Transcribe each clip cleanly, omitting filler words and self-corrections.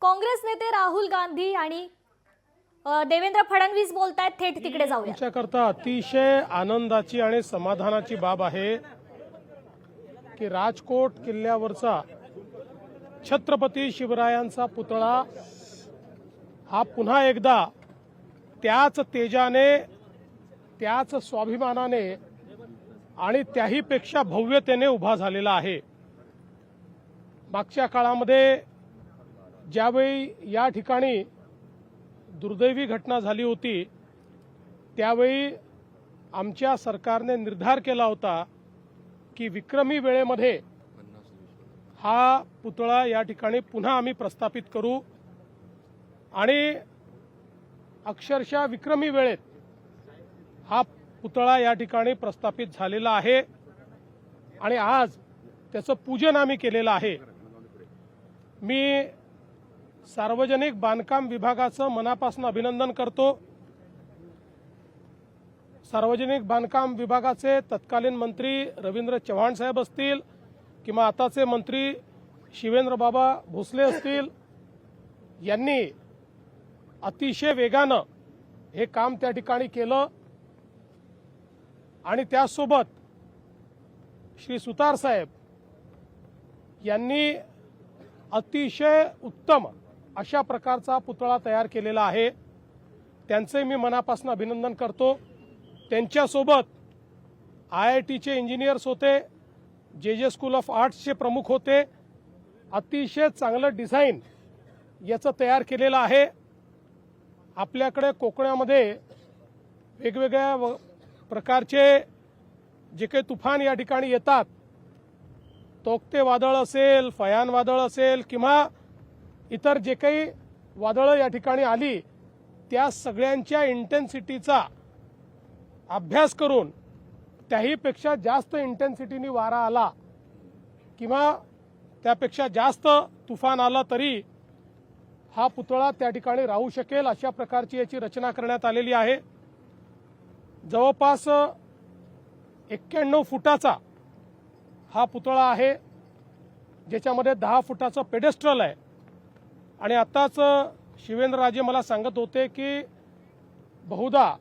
काँग्रेस नेते राहुल गांधी आणि देवेंद्र फडणवीस बोलतायत, थेट तिकडे जाऊया। आमच्याकरता अतिशय आनंदाची आणि समाधानाची बाब आहे की राजकोट किल्ल्यावरचा छत्रपती शिवरायांचा पुतळा हा पुन्हा एकदा त्याच तेजाने, त्याच स्वाभिमानाने आणि त्याहीपेक्षा भव्यतेने उभा झालेला आहे। मागच्या काळामध्ये ज्यावेळी या ठिकाणी दुर्दैवी घटना झाली होती त्यावेळी आमच्या सरकारने निर्धार केला होता की विक्रमी वेळेमध्ये हा पुतळा या ठिकाणी पुन्हा आम्ही प्रस्थापित करू आणि अक्षरशः विक्रमी वेळेत हा पुतळा या ठिकाणी प्रस्थापित झालेला आहे आणि आज त्याचं पूजन आम्ही केलेलं आहे। मी सार्वजनिक बांधकाम विभागाचं मनापासून अभिनंदन करतो। सार्वजनिक बांधकाम विभागाचे तत्कालीन मंत्री रवींद्र चव्हाण साहेब असतील किंवा आताचे मंत्री शिवेंद्र बाबा भोसले असतील, यांनी अतिशय वेगानं हे काम त्या ठिकाणी केलं आणि त्यासोबत श्री सुतार साहेब यांनी अतिशय उत्तम अशा प्रकारचा पुतळा तयार केलेला आहे। त्यांचे मी मनापासून अभिनंदन करतो। त्यांच्यासोबत IITचे इंजिनियर्स होते, जे स्कूल ऑफ आर्ट्सचे प्रमुख होते। अतिशय चांगलं डिझाईन याचं तयार केलेलं आहे। आपल्याकडे कोकणामध्ये वेगवेगळ्या प्रकारचे जे काही तुफान या ठिकाणी येतात, तोक्ते वादळ असेल, फयान वादळ असेल किंवा इतर जे काही वादळं या ठिकाणी आली, त्या सगळ्यांच्या इंटेन्सिटीचा अभ्यास करून त्याहीपेक्षा जास्त इंटेन्सिटीने वारा आला किंवा त्यापेक्षा जास्त तुफान आला तरी हा पुतळा त्या ठिकाणी राहू शकेल अशा प्रकारची याची रचना करण्यात आलेली आहे। जवळपास 91 फुटाचा हा पुतळा आहे, ज्याच्यामध्ये 10 फुटाचं पेडेस्ट्रल आहे आणि आताच शिवेंद्रराजे मला सांगत होते की बहुधा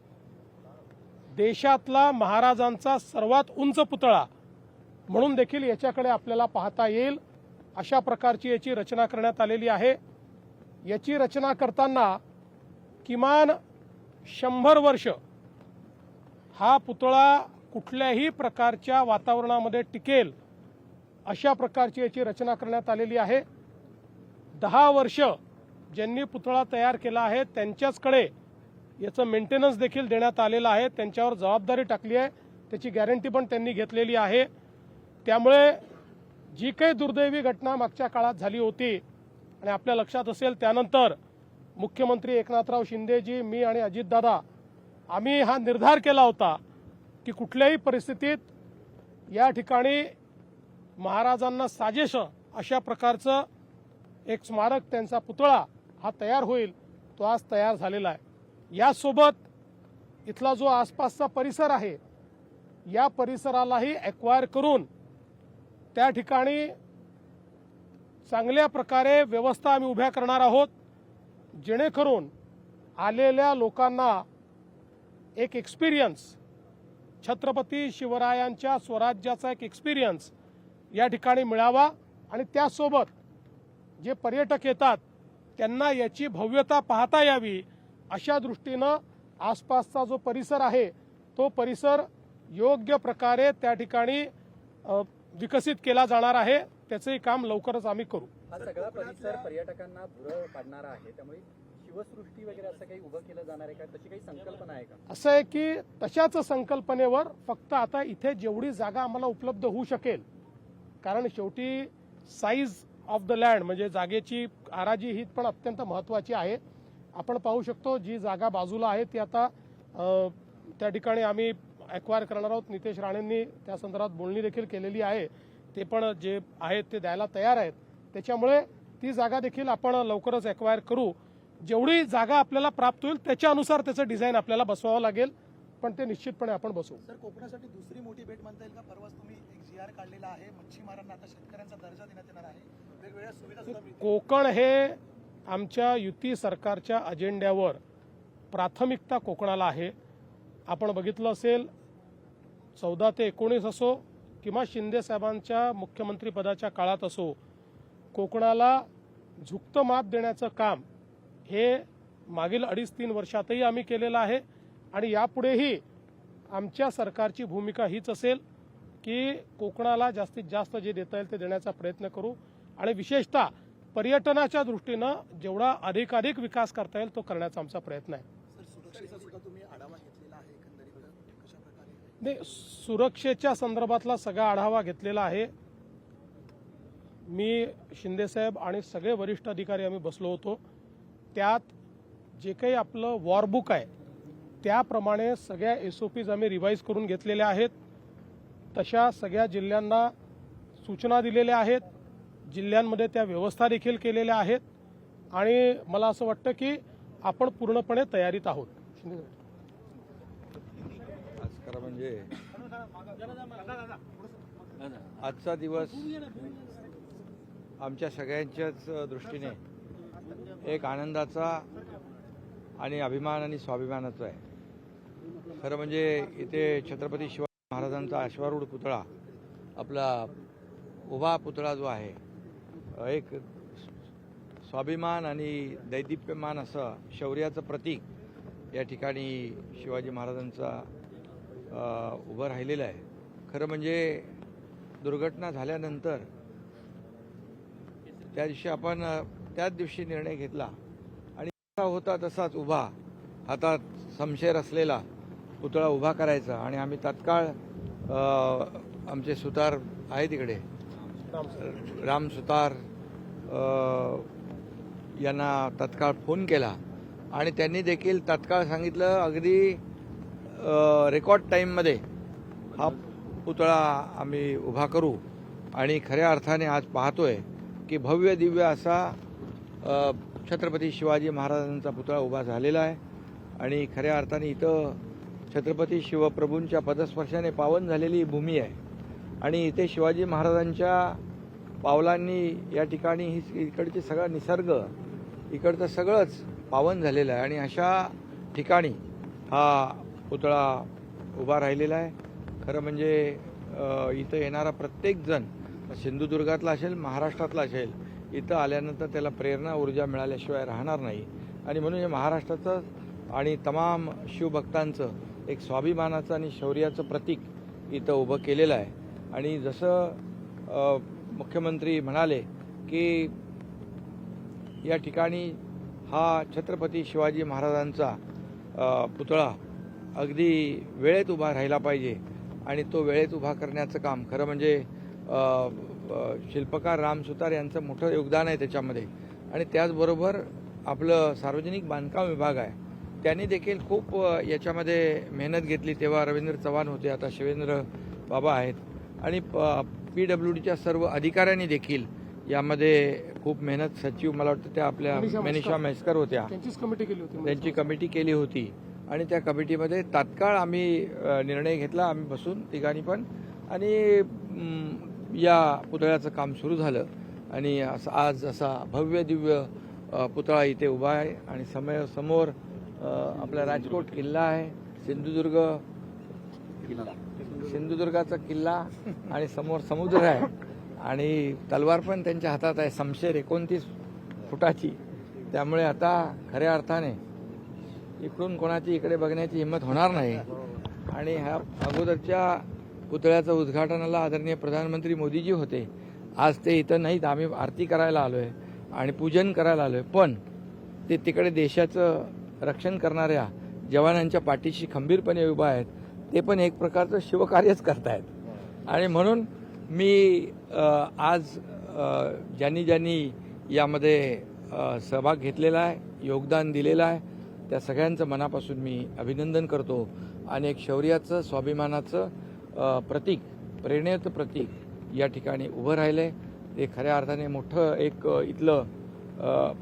देशातला महाराजांचा सर्वात उंच पुतळा म्हणून देखील याच्याकडे आपल्याला पाहता येईल अशा प्रकारची याची रचना करण्यात आलेली आहे। याची रचना करताना किमान 100 वर्ष हा पुतळा कुठल्याही प्रकारच्या वातावरणामध्ये टिकेल अशा प्रकारची याची रचना करण्यात आलेली आहे। 10 वर्ष ज्यांनी पुतळा तयार केला आहे त्यांच्याचकडे याचं मेंटेनन्स देखील देण्यात आलेलं आहे, त्यांच्यावर जबाबदारी टाकली आहे, त्याची गॅरंटी पण त्यांनी घेतलेली आहे। त्यामुळे जी काही दुर्दैवी घटना मागच्या काळात झाली होती आणि आपल्या लक्षात असेल त्यानंतर मुख्यमंत्री एकनाथराव शिंदेजी, मी आणि अजितदादा आम्ही हा निर्धार केला होता की कुठल्याही परिस्थितीत या ठिकाणी महाराजांना साजेश अशा प्रकारचं एक स्मारक, त्यांचा पुतळा हा तयार होईल। तो आज तयार झालेला आहे। यासोबत इथला जो आसपासचा परिसर आहे या परिसरालाही एक्वायर करून त्या ठिकाणी चांगल्या प्रकारे व्यवस्था आम्ही उभ्या करणार आहोत, जेणेकरून आलेल्या लोकांना एक एक्सपिरियन्स, छत्रपती शिवरायांच्या स्वराज्याचा एक एक्सपिरियन्स या ठिकाणी मिळावा आणि त्यासोबत जे पर्यटक येतात त्यांना याची भव्यता पाहता यावी अशा दृष्टीनं आसपासचा जो परिसर आहे तो परिसर योग्य प्रकारे त्या ठिकाणी विकसित केला जाणार आहे। त्याचंही काम लवकरच आम्ही करू। हा सगळा परिसर पर्यटकांना भुरळ पाडणारा आहे, त्यामुळे शिवसृष्टी वगैरे असं काही उभं केलं जाणार आहे का? तशी काही संकल्पना आहे का? असं आहे की तशाच संकल्पनेवर फक्त आता इथे जेवढी जागा आम्हाला उपलब्ध होऊ शकेल, कारण शेवटी साईज ऑफ द लँड म्हणजे जागेची आराजी ही पण अत्यंत महत्त्वाची आहे। आपण पाहू शकतो जी जागा बाजूला आहे ती आता त्या ठिकाणी आम्ही एक्वायर करणार आहोत। नितेश राणेंनी त्या संदर्भात बोलणी देखील केलेली आहे, ते पण जे आहेत ते द्यायला तयार आहेत। त्याच्यामुळे ती जागा देखील आपण लवकरच एक्वायर करू। जेवढी जागा आपल्याला प्राप्त होईल त्याच्यानुसार त्याचं डिझाईन आपल्याला बसवावं लागेल, पण ते निश्चितपणे आपण बसवू। सर, कोकणासाठी दुसरी मोठी भेट म्हणता येईल का? परवाच तुम्ही एक GR काढलेला आहे, मच्छीमारांना आता शेतकऱ्यांचा दर्जा देण्यात येणार आहे, वेगवेगळ्या सुविधा सुद्धा मिळतील। कोकण हे आमच्या युती सरकारच्या अजेंड्यावर प्राथमिकता कोकणाला आहे. आपण बघितलं असेल 14 ते 19 असो किंवा शिंदे साहेबांच्या मुख्यमंत्रीपदाच्या काळात असो, कोकणाला झुकतं माप देण्याचं काम हे मागील 2.5-3 वर्षातही आम्ही केलेलं आहे आणि यापुढेही आमच्या सरकारची भूमिका हीच असेल की कोकणाला जास्तीत जास्त जे देता येईल ते देण्याचा प्रयत्न करू आणि विशेषतः पर्यटनाच्या दृष्टीनं जेवढा अधिकाधिक विकास करता येईल तो करण्याचा आमचा प्रयत्न आहे. सर, सुरक्षेचा सुद्धा तुम्ही आढावा घेतलेला आहे एकंदरीत कशा प्रकारे? नाही, सुरक्षेच्या संदर्भातला सगळा आढावा घेतलेला आहे. मी शिंदेसाहेब आणि सगळे वरिष्ठ अधिकारी आम्ही बसलो होतो. त्यात जे काही आपलं वॉरबुक आहे त्याप्रमाणे सगळ्या SOPs आम्ही रिवाईज करून घेतलेल्या आहेत. तशा सगळ्या जिल्ह्यांना सूचना दिलेल्या आहेत. जिल्ह्यांमध्ये त्या व्यवस्था देखील केलेल्या आहेत आणि मला असं वाटतं की आपण पूर्णपणे तयारीत आहोत. आज खरं म्हणजे आजचा दिवस आमच्या सगळ्यांच्याच दृष्टीने एक आनंदाचा आणि अभिमान आणि स्वाभिमानाचा आहे. खरं म्हणजे इथे छत्रपती शिवाजी महाराजांचा अश्वारूढ पुतळा, आपला उभा पुतळा जो आहे, एक स्वाभिमान आणि दैदिप्यमान असं शौर्याचं प्रतीक या ठिकाणी शिवाजी महाराजांचा उभं राहिलेलं आहे. खरं म्हणजे दुर्घटना झाल्यानंतर त्या दिवशी आपण त्याच दिवशी निर्णय घेतला आणि होता तसाच उभा, हातात शमशेर असलेला पुतळा उभा करायचा आणि आम्ही तात्काळ आमचे सुतार आहे तिकडे, राम सुतार यांना तात्काळ फोन केला आणि त्यांनी देखील तात्काळ सांगितलं अगदी रेकॉर्ड टाईममध्ये हा पुतळा आम्ही उभा करू. आणि खऱ्या अर्थाने आज पाहतोय की भव्य दिव्य असा छत्रपती शिवाजी महाराजांचा पुतळा उभा झालेला आहे आणि खऱ्या अर्थाने इथं छत्रपती शिवप्रभूंच्या पदस्पर्शाने पावन झालेली भूमी आहे आणि इथे शिवाजी महाराजांच्या पावलांनी या ठिकाणी ही इकडचे सगळा निसर्ग, इकडचं सगळंच पावन झालेलं आहे आणि अशा ठिकाणी हा पुतळा उभा राहिलेला आहे. खरं म्हणजे इथं येणारा प्रत्येकजण सिंधुदुर्गातला असेल, महाराष्ट्रातला असेल, इथं आल्यानंतर त्याला प्रेरणा, ऊर्जा मिळाल्याशिवाय राहणार नाही आणि म्हणून हे महाराष्ट्राचं आणि तमाम शिवभक्तांचं एक स्वाभिमानाचं आणि शौर्याचं प्रतीक इथं उभं केलेलं आहे. आणि जसं मुख्यमंत्री म्हणाले की या ठिकाणी हा छत्रपती शिवाजी महाराजांचा पुतळा अगदी वेळेत उभा राहिला पाहिजे आणि तो वेळेत उभा करण्याचं काम खरं म्हणजे शिल्पकार राम सुतार यांचं मोठं योगदान आहे त्याच्यामध्ये. आणि त्याचबरोबर आपलं सार्वजनिक बांधकाम विभाग आहे, त्यांनी देखील खूप याच्यामध्ये मेहनत घेतली. तेव्हा रवींद्र चव्हाण होते, आता शिवेंद्र बाबा आहेत आणि PWDच्या सर्व अधिकाऱ्यांनी देखील यामध्ये खूप मेहनत, सचिव मला वाटतं त्या आपल्या मनीषा म्हैसकर होत्या, त्यांची कमिटी केली होती आणि त्या कमिटीमध्ये तात्काळ आम्ही निर्णय घेतला, आम्ही बसून तिघांनी पण, आणि या पुतळ्याचं काम सुरू झालं आणि आज असा भव्य दिव्य पुतळा इथे उभा आहे आणि समोर आपला राजकोट किल्ला आहे, सिंधुदुर्गाचा किल्ला आणि समोर समुद्र आहे आणि तलवार पण त्यांच्या हातात आहे, शमशेर 29 फुटाची. त्यामुळे आता खऱ्या अर्थाने इकडून कोणाची इकडे बघण्याची हिंमत होणार नाही. आणि ह्या अगोदरच्या पुतळ्याचं उद्घाटनाला आदरणीय प्रधानमंत्री मोदीजी होते. आज ते इथं नाहीत, आम्ही आरती करायला आलो आहे आणि पूजन करायला आलो आहे, पण ते तिकडे देशाचं रक्षण करणाऱ्या जवानांच्या पाठीशी खंबीरपणे उभा आहेत. ते पण एक प्रकारचं शिवकार्यच करतायत. आणि म्हणून मी आज ज्यांनी यामध्ये सहभाग घेतलेला आहे, योगदान दिलेलं आहे, त्या सगळ्यांचं मनापासून मी अभिनंदन करतो. आणि एक शौर्याचं, स्वाभिमानाचं प्रतीक, प्रेरणेचं प्रतीक या ठिकाणी उभं राहिलं आहे. ते खऱ्या अर्थाने मोठं एक इथलं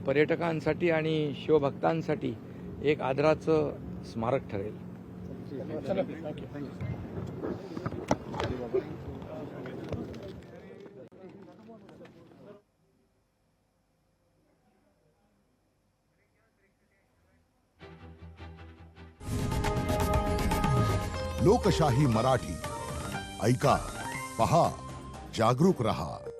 पर्यटकांसाठी आणि शिवभक्तांसाठी एक आदराचं स्मारक ठरेल. लोकशाही मराठी ऐका, पहा, जागरूक रहा.